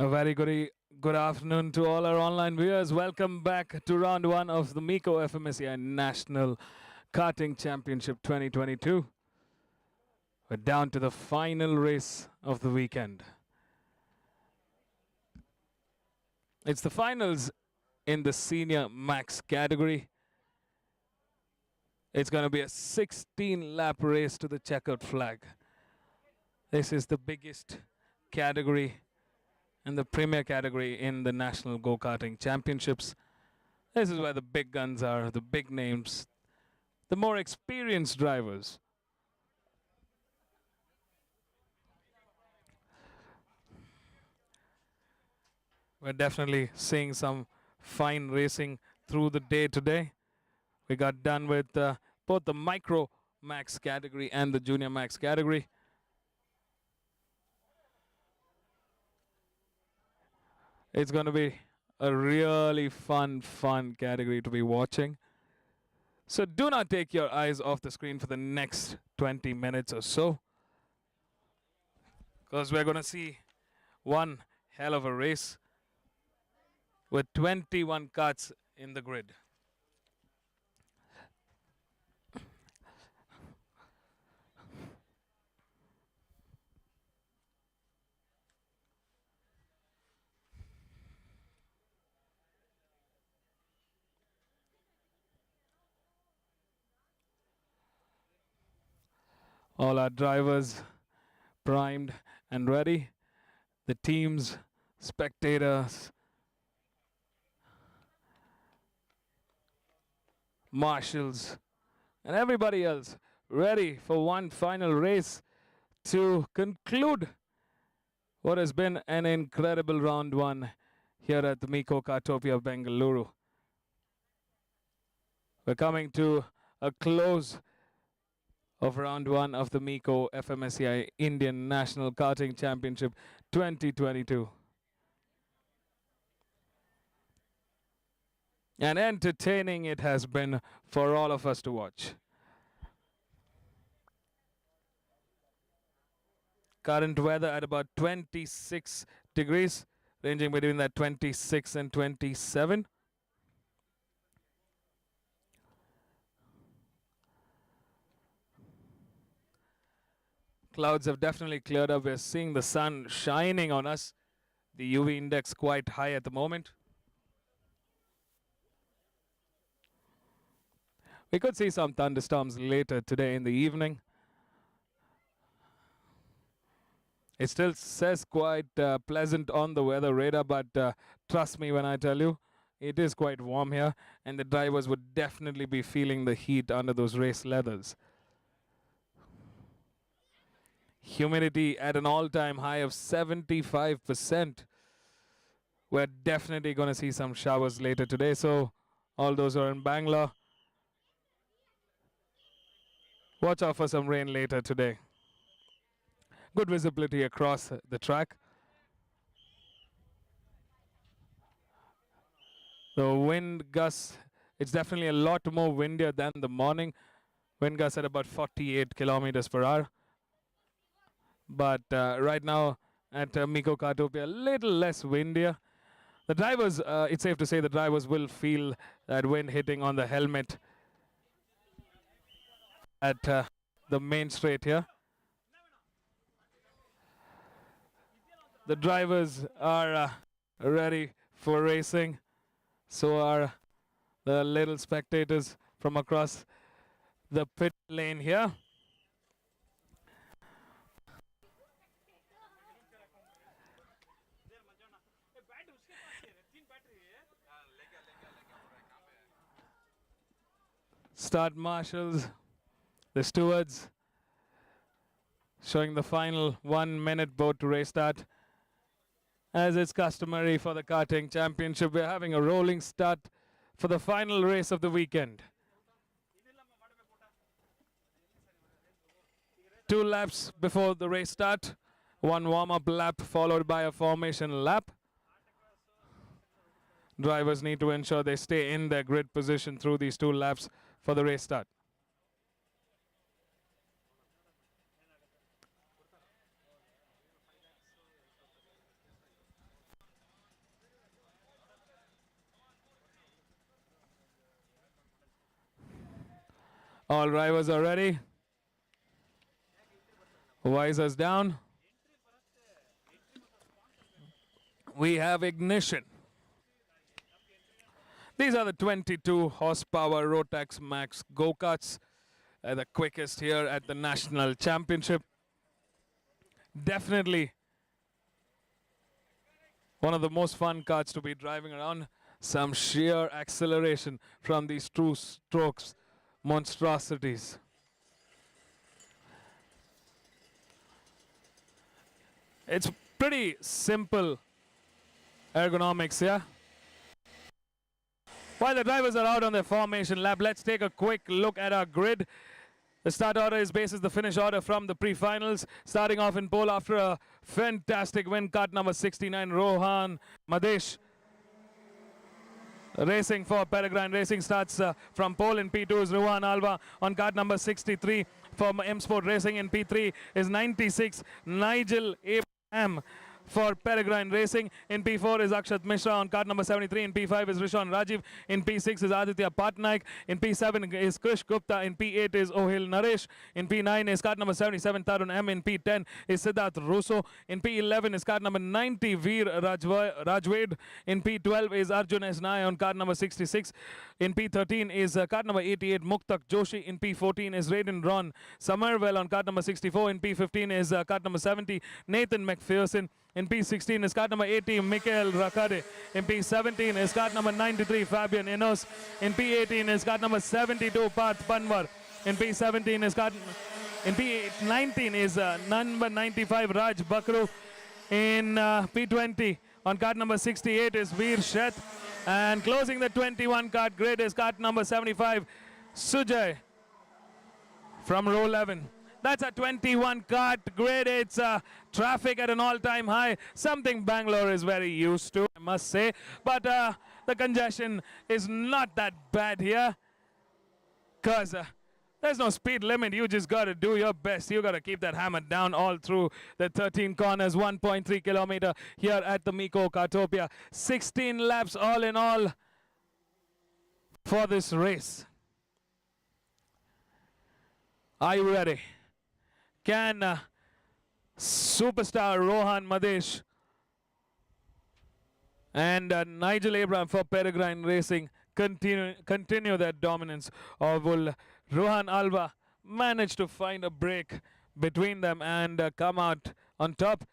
A very good afternoon to all our online viewers. Welcome back to round one of the Meco FMSCI National Karting Championship 2022. We're down to the final race of the weekend. It's the finals in the Senior Max category. It's going to be a 16-lap race to the checkered flag. This is the biggest category and the premier category in the National Go-Karting Championships. This is where the big guns are, the big names, the more experienced drivers. We're definitely seeing some fine racing through the day today. We got done with both the Micro Max category and the Junior Max category. It's going to be a really fun category to be watching. So do not take your eyes off the screen for the next 20 minutes or so, because we're going to see one hell of a race with 21 karts in the grid. All our drivers primed and ready. The teams, spectators, marshals, and everybody else ready for one final race to conclude what has been an incredible round one here at the Meco Kartopia Bengaluru. We're coming to a close of round one of the Meco FMSCI Indian National Karting Championship 2022. And entertaining it has been for all of us to watch. Current weather at about 26 degrees, ranging between that 26 and 27. Clouds have definitely cleared up. We're seeing the sun shining on us. The UV index quite high at the moment. We could see some thunderstorms later today in the evening. It still says quite pleasant on the weather radar, but trust me when I tell you, it is quite warm here, and the drivers would definitely be feeling the heat under those race leathers. Humidity at an all-time high of 75%. We're definitely going to see some showers later today, so all those who are in Bangalore, watch out for some rain later today. Good visibility across the track. The wind gusts, it's definitely a lot more windier than the morning. Wind gusts at about 48 kilometers per hour. But right now at Meco Kartopia, a little less windier. The drivers, it's safe to say the drivers will feel that wind hitting on the helmet at the main straight here. The drivers are ready for racing. So are the little spectators from across the pit lane here. Start marshals, the stewards, showing the final 1 minute boat to race start. As it's customary for the Karting Championship, we're having a rolling start for the final race of the weekend. 2 laps before the race start, 1 warm-up lap followed by a formation lap. Drivers need to ensure they stay in their grid position through these 2 laps for the race start. All drivers are ready. Visors down. We have ignition. These are the 22 horsepower Rotax Max go-karts. The quickest here at the National Championship. Definitely one of the most fun karts to be driving around. Some sheer acceleration from these two strokes. Monstrosities. It's pretty simple ergonomics, yeah? While the drivers are out on their formation lap, let's take a quick look at our grid. The start order is basis the finish order from the pre-finals. Starting off in pole after a fantastic win, kart number 69, Rohan Madesh. Racing for Peregrine Racing starts from pole. In P2 is Rohan Alva on kart number 63. For M Sport Racing in P3 is 96, Nigel Abraham. For Peregrine Racing in P4 is Akshat Mishra on kart number 73. In P5 is Rishon Rajiv. In P6 is Aditya Patnaik. In P7 is Krish Gupta. In P8 is Ohil Naresh. In P9 is kart number 77 Tarun M. In P10 is Siddharth Russo. In P11 is kart number 90 Veer Rajwed. In P12 is Arjun S. Nai on kart number 66. In P13 is kart number 88 Muktak Joshi. In P14 is Raiden Ron Somerville on kart number 64. In P15 is kart number 70 Nathan McPherson. In P16 is kart number 80, Mikael Rakade. In P17 is kart number 93, Fabian Enos. In P18 is kart number 72, Parth Panwar. In P19 is number 95, Raj Bakru. In P20 on kart number 68 is Veer Sheth. And closing the 21 kart grid is kart number 75, Sujay from row 11. That's a 21 kart grid. It's traffic at an all-time high. Something Bangalore is very used to, I must say. But the congestion is not that bad here. Because there's no speed limit. You just got to do your best. You got to keep that hammer down all through the 13 corners. 1.3 kilometer here at the Meco Kartopia. 16 laps all in all for this race. Are you ready? Can superstar Rohan Madesh and Nigel Abraham for Peregrine Racing continue that dominance, or will Rohan Alva manage to find a break between them and come out on top?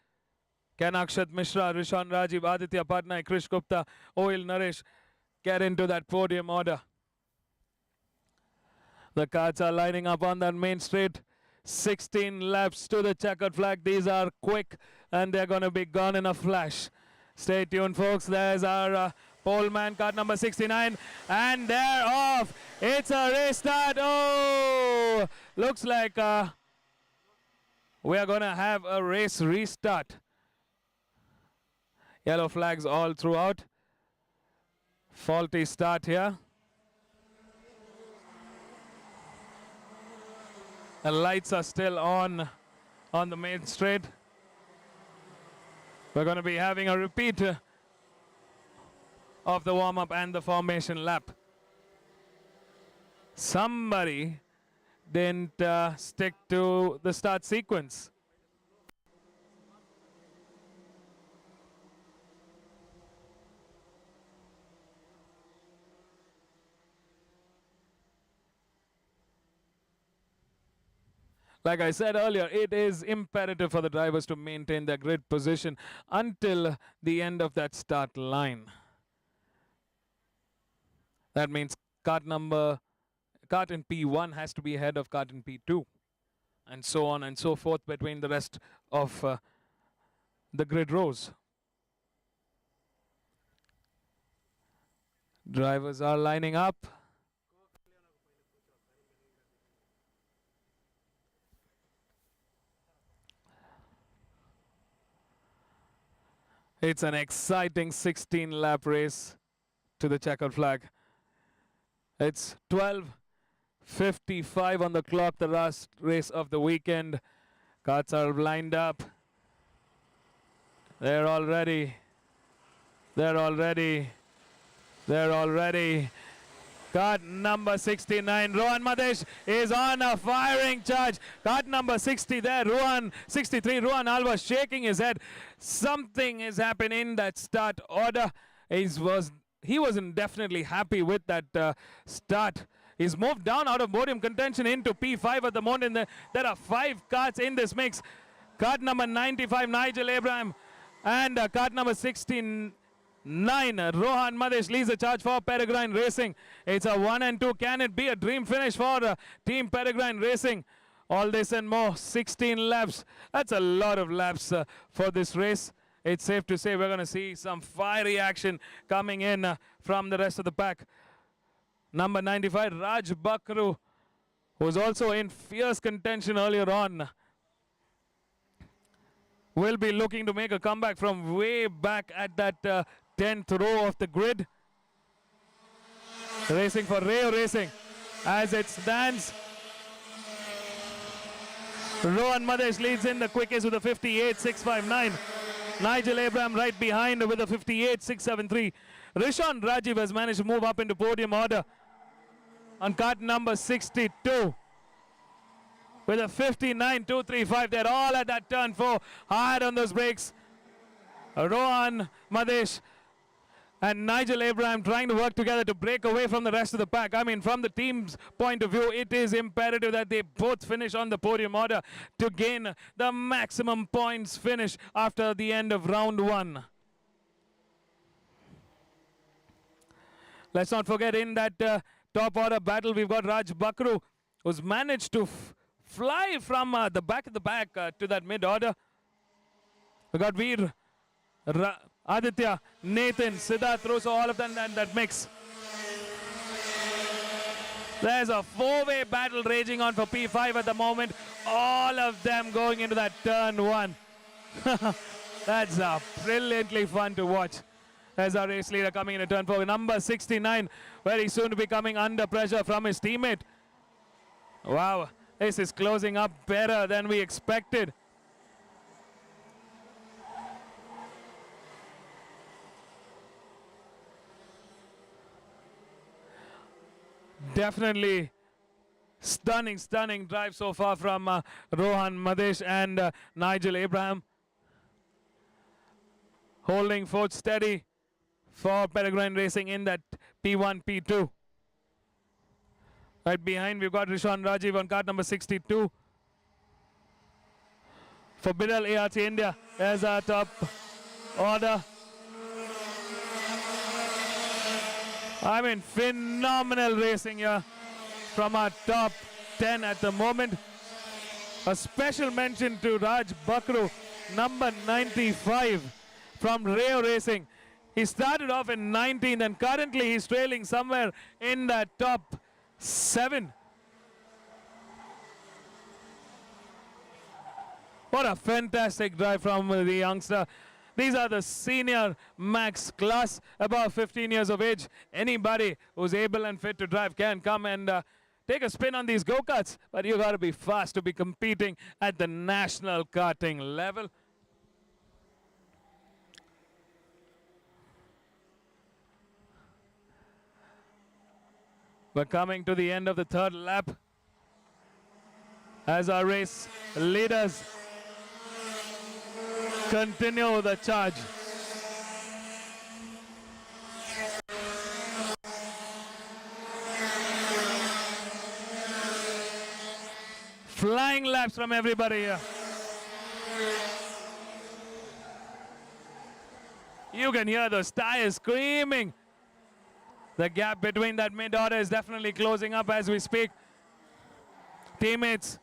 Can Akshat Mishra, Rishon Rajiv, Aditya Patnaik, Krish Gupta, Ohil Naresh get into that podium order? The karts are lining up on that main straight. 16 laps to the checkered flag. These are quick and they're going to be gone in a flash. Stay tuned, folks. There's our pole man, kart number 69, and they're off. It's a race start. Oh, looks like we are going to have a race restart. Yellow flags all throughout. Faulty start here. The lights are still on the main straight. We're going to be having a repeat of the warm-up and the formation lap. Somebody didn't stick to the start sequence. Like I said earlier, it is imperative for the drivers to maintain their grid position until the end of that start line. That means kart in P1 has to be ahead of kart in P2, and so on and so forth between the rest of the grid rows. Drivers are lining up. It's an exciting 16-lap race to the checkered flag. It's 12:55 on the clock, the last race of the weekend. Karts are lined up. They're all ready. They're all ready. They're all ready. Card number 69, Rohan Madesh is on a firing charge. Card number 60 there, Rohan 63, Rohan Alva shaking his head. Something is happening in that start order. He wasn't definitely happy with that start. He's moved down out of podium contention into P5 at the moment. There are 5 cards in this mix. Card number 95, Nigel Abraham, and card number 16. 9, Rohan Madesh leads the charge for Peregrine Racing. It's a 1 and 2. Can it be a dream finish for Team Peregrine Racing? All this and more, 16 laps. That's a lot of laps for this race. It's safe to say we're going to see some fiery action coming in from the rest of the pack. Number 95, Raj Bakru, who's also in fierce contention earlier on, will be looking to make a comeback from way back at that 10th row of the grid. Racing for Rayo Racing as it stands. Rohan Madesh leads in the quickest with a 58.659. Nigel Abraham right behind with a 58.673. Rishon Rajiv has managed to move up into podium order on card number 62 with a 59.235. They're all at that turn 4, hard on those brakes. Rohan Madesh and Nigel Abraham trying to work together to break away from the rest of the pack. I mean, from the team's point of view, it is imperative that they both finish on the podium order to gain the maximum points finish after the end of round 1. Let's not forget, in that top order battle, we've got Raj Bakru, who's managed to fly from the back of the pack to that mid order. We got Veer, Aditya, Nathan, Siddharth, Russo, all of them in that mix. There's a 4-way battle raging on for P5 at the moment. All of them going into that turn 1. That's brilliantly fun to watch. There's our race leader coming into turn 4. Number 69, very soon to be coming under pressure from his teammate. Wow, this is closing up better than we expected. Definitely stunning drive so far from Rohan Madesh and Nigel Abraham. Holding forth steady for Peregrine Racing in that P1, P2. Right behind, we've got Rishon Rajiv on card number 62. For Bidal ART India, there's our top order. I mean, phenomenal racing here from our top 10 at the moment. A special mention to Raj Bakru, number 95 from Rayo Racing. He started off in 19th and currently he's trailing somewhere in that top 7. What a fantastic drive from the youngster. These are the senior max class, above 15 years of age. Anybody who's able and fit to drive can come and take a spin on these go-karts, but you got to be fast to be competing at the national karting level. We're coming to the end of the 3rd lap as our race leaders continue the charge. Flying laps from everybody here. You can hear those tires screaming. The gap between that mid-order is definitely closing up as we speak. Teammates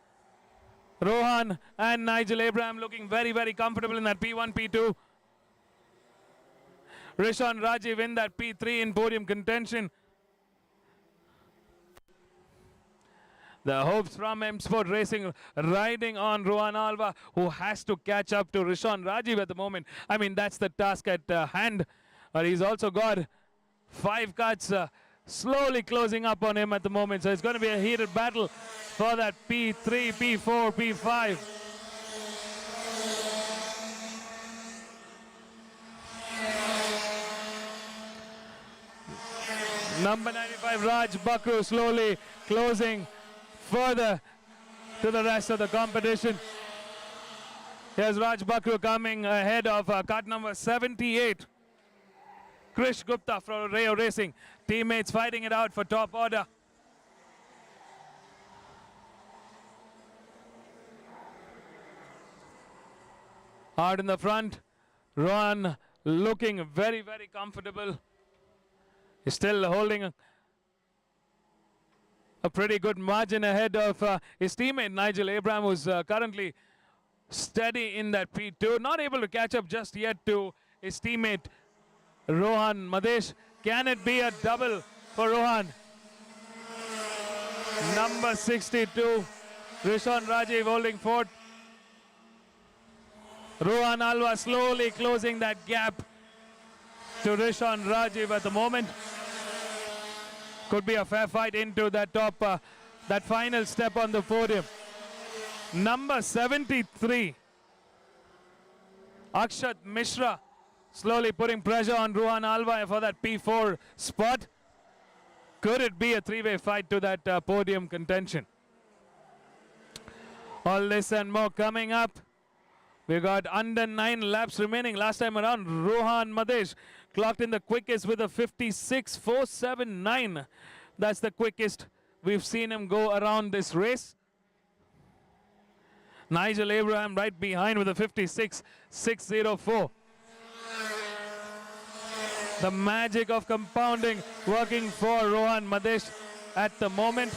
Rohan and Nigel Abraham looking very comfortable in that P1, P2. Rishon Rajiv in that P3 in podium contention. The hopes from M Sport Racing riding on Rohan Alva, who has to catch up to Rishon Rajiv at the moment. I mean, that's the task at hand. But he's also got 5 cuts slowly closing up on him at the moment. So it's going to be a heated battle for that P3, P4, P5. Number 95, 55. Raj Bakru slowly closing further to the rest of the competition. Here's Raj Bakru coming ahead of cart number 78. Krish Gupta from Rayo Racing. Teammates fighting it out for top order. Out in the front, Rohan looking very, very comfortable. He's still holding a pretty good margin ahead of his teammate Nigel Abraham, who's currently steady in that P2. Not able to catch up just yet to his teammate Rohan Madesh. Can it be a double for Rohan? Number 62, Rishon Rajiv holding fourth. Rohan Alva slowly closing that gap to Rishon Rajiv at the moment. Could be a fair fight into that top, that final step on the podium. Number 73, Akshat Mishra, slowly putting pressure on Rohan Alva for that P4 spot. Could it be a three-way fight to that podium contention? All this and more coming up. We got under 9 laps remaining. Last time around, Rohan Madesh clocked in the quickest with a 56.479. That's the quickest we've seen him go around this race. Nigel Abraham right behind with a 56.604. The magic of compounding working for Rohan Madesh at the moment.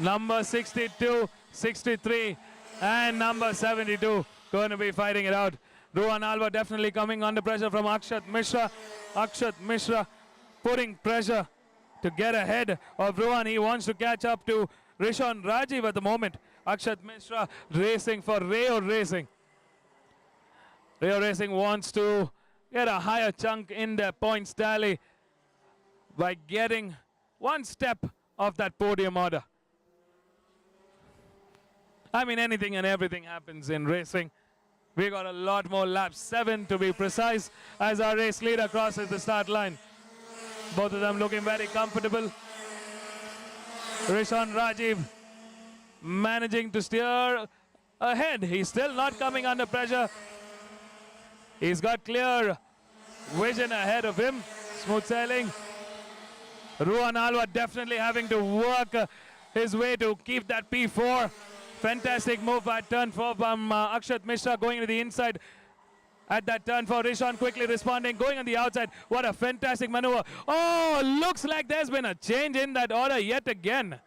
Number 62, 63, and number 72 going to be fighting it out. Rohan Alva definitely coming under pressure from Akshat Mishra. Akshat Mishra putting pressure to get ahead of Rohan. He wants to catch up to Rishon Rajiv at the moment. Akshat Mishra racing for Rayo Racing. Rayo Racing wants to get a higher chunk in their points tally by getting one step off that podium order. I mean, anything and everything happens in racing. We got a lot more laps, 7 to be precise, as our race leader crosses the start line. Both of them looking very comfortable. Rishon Rajiv managing to steer ahead. He's still not coming under pressure. He's got clear vision ahead of him. Smooth sailing. Rohan Alva definitely having to work his way to keep that P4. Fantastic move at turn 4 from Akshat Mishra going to the inside at that turn 4. Rishon quickly responding, going on the outside. What a fantastic maneuver. Oh, looks like there's been a change in that order yet again.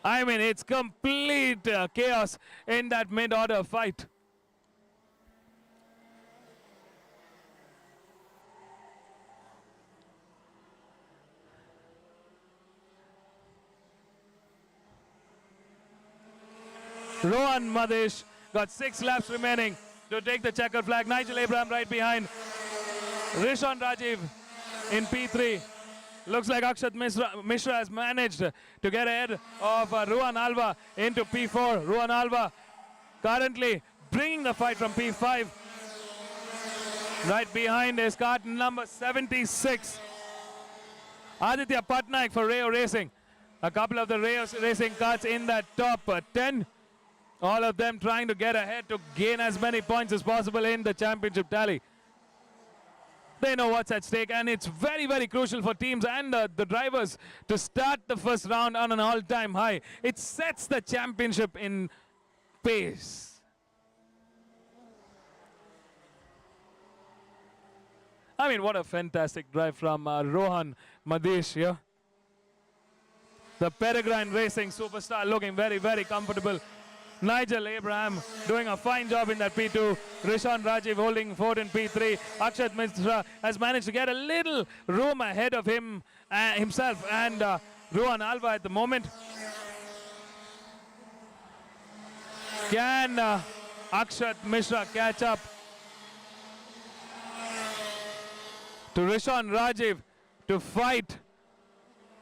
I mean, it's complete chaos in that mid-order fight. Rohan Madesh got 6 laps remaining to take the checkered flag. Nigel Abraham right behind. Rishon Rajiv in P3. Looks like Akshat Mishra has managed to get ahead of Rohan Alva into P4. Rohan Alva currently bringing the fight from P5. Right behind is cart number 76. Aditya Patnaik for Rayo Racing. A couple of the Rayo Racing carts in that top 10. All of them trying to get ahead to gain as many points as possible in the championship tally. They know what's at stake, and it's very, very crucial for teams and the drivers to start the first round on an all-time high. It sets the championship in pace. I mean, what a fantastic drive from Rohan Madesh here. The Peregrine Racing superstar looking very, very comfortable. Nigel Abraham doing a fine job in that P2. Rishon Rajiv holding fourth in P3. Akshat Mishra has managed to get a little room ahead of himself and Rohan Alva at the moment. Can Akshat Mishra catch up to Rishon Rajiv to fight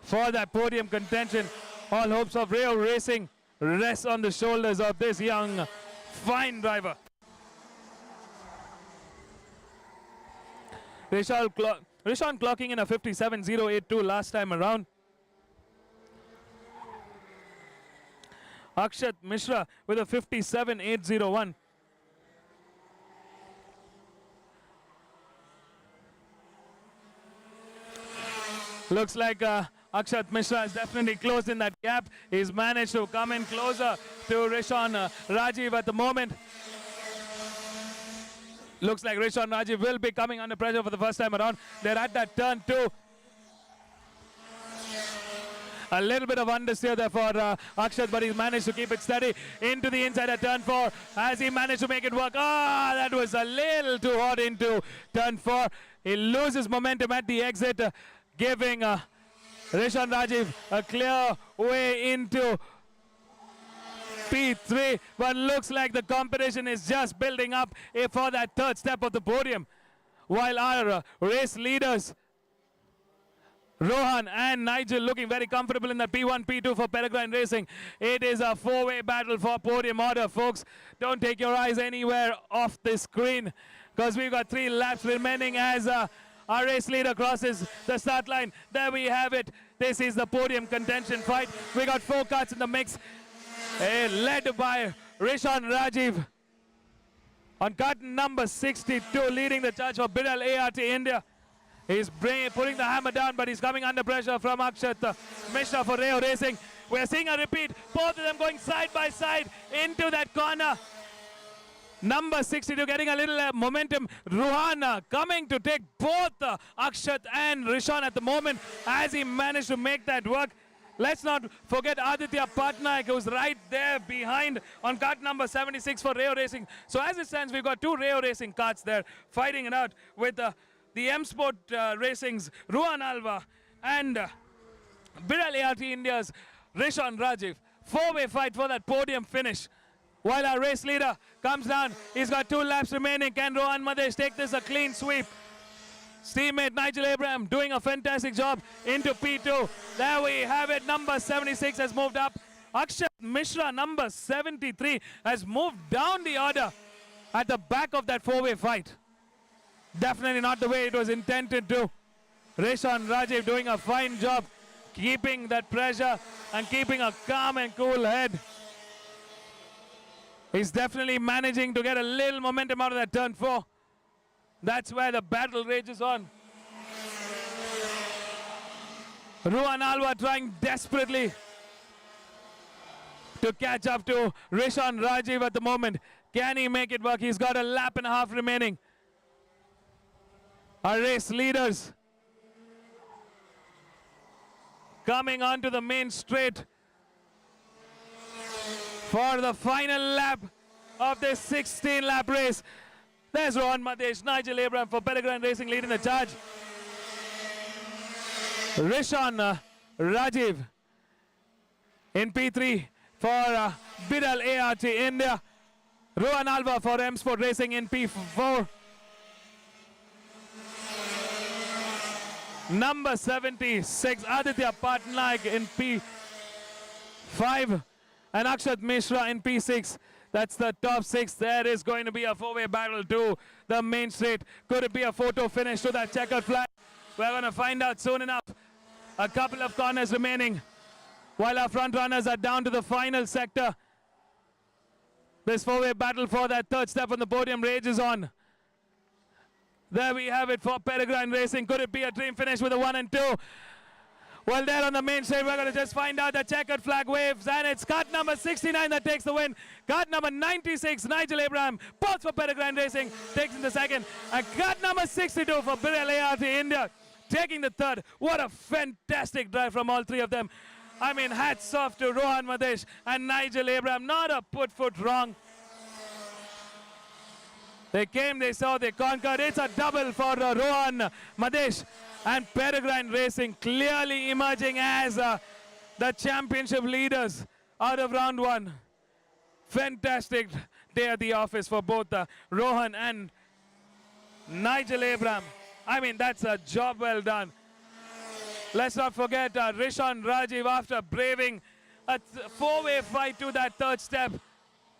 for that podium contention. All hopes of Rio Racing rest on the shoulders of this young, fine driver. Rishan clocking in a 57.082 last time around. Akshat Mishra with a 57.801. Looks like Akshat Mishra is definitely closed in that gap. He's managed to come in closer to Rishan Rajiv at the moment. Looks like Rishan Rajiv will be coming under pressure for the first time around. They're at that turn 2. A little bit of understeer there for Akshat, but he's managed to keep it steady into the inside at turn 4 as he managed to make it work. That was a little too hot into turn 4. He loses momentum at the exit, giving Rishan Rajiv a clear way into P3, but looks like the competition is just building up for that third step of the podium. While our race leaders, Rohan and Nigel, looking very comfortable in the P1, P2 for Peregrine Racing. It is a 4-way battle for podium order, folks. Don't take your eyes anywhere off the screen, because we've got 3 laps remaining as our race leader crosses the start line. There we have it. This is the podium contention fight. We got 4 carts in the mix, led by Rishan Rajiv on cart number 62, leading the charge for Biral ART India. He's putting the hammer down, but he's coming under pressure from Akshat Mishra for Rio Racing. We're seeing a repeat. Both of them going side by side into that corner. Number 62 getting a little momentum. Ruhana coming to take both Akshat and Rishan at the moment as he managed to make that work. Let's not forget Aditya Patnaik, who's right there behind on cart number 76 for Rio Racing. So as it stands, we've got 2 Rio Racing carts there fighting it out with the M Sport Racing's Ruhan Alva and Biral ART India's Rishan Rajiv. 4-way fight for that podium finish. While our race leader comes down, he's got 2 laps remaining. Can Rohan Madesh take this a clean sweep? His teammate Nigel Abraham doing a fantastic job into P2. There we have it. Number 76 has moved up. Akshat Mishra, number 73, has moved down the order at the back of that 4-way fight. Definitely not the way it was intended to. Rishan Rajiv doing a fine job keeping that pressure and keeping a calm and cool head. He's definitely managing to get a little momentum out of that turn 4. That's where the battle rages on. Ruhan Alva trying desperately to catch up to Rishan Rajiv at the moment. Can he make it work? He's got a lap and a half remaining. Our race leaders coming onto the main straight for the final lap of this 16-lap race. There's Rohan Madesh, Nigel Abraham for Peregrine Racing leading the charge. Rishan Rajiv in P3 for Biral ART India. Rohan Alva for M Sport Racing in P4. Number 76, Aditya Patnaik in P5. And Akshat Mishra in P6. That's the top 6. There is going to be a 4-way battle to the main straight. Could it be a photo finish to that checkered flag? We're going to find out soon enough. A couple of corners remaining while our front runners are down to the final sector. This 4-way battle for that third step on the podium rages on. There we have it for Peregrine Racing. Could it be a dream finish with a 1 and 2? Well, there on the main straight, we're going to just find out. The checkered flag waves, and it's cart number 69 that takes the win. Cart number 96, Nigel Abraham, both for Peregrine Racing, takes in the second. And cart number 62 for Biral ART India, taking the third. What a fantastic drive from all 3 of them. I mean, hats off to Rohan Madesh and Nigel Abraham. Not a foot wrong. They came, they saw, they conquered. It's a double for Rohan Madesh. And Peregrine Racing clearly emerging as the championship leaders out of round 1. Fantastic day at the office for both Rohan and Nigel Abraham. I mean, that's a job well done. Let's not forget Rishan Rajiv, after braving a four-way fight to that third step.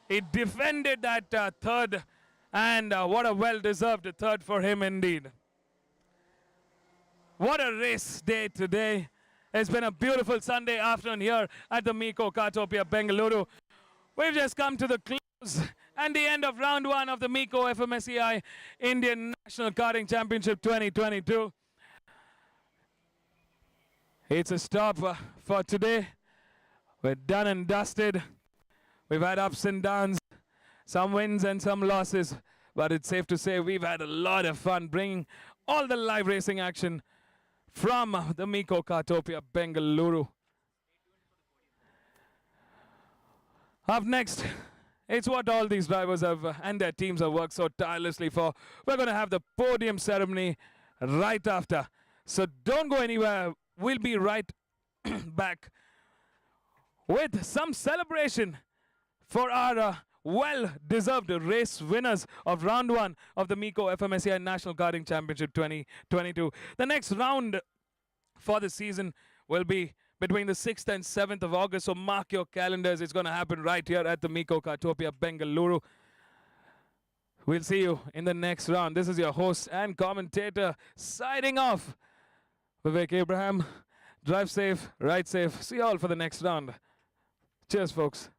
He defended that third, and what a well-deserved third for him indeed. What a race day today. It's been a beautiful Sunday afternoon here at the Meco Kartopia, Bengaluru. We've just come to the close and the end of round one of the Meco FMSCI Indian National Karting Championship 2022. It's a stop for today. We're done and dusted. We've had ups and downs, some wins and some losses, but it's safe to say we've had a lot of fun bringing all the live racing action from the Meco Kartopia, Bengaluru. Up next, it's what all these drivers have and their teams have worked so tirelessly for. We're going to have the podium ceremony right after. So don't go anywhere. We'll be right back with some celebration for our well-deserved race winners of round one of the Meco FMSCI National Karting Championship 2022. The next round for the season will be between the 6th and 7th of August, so mark your calendars. It's going to happen right here at the Meco Kartopia, Bengaluru. We'll see you in the next round. This is your host and commentator signing off. Vivek Abraham, drive safe, ride safe. See you all for the next round. Cheers, folks.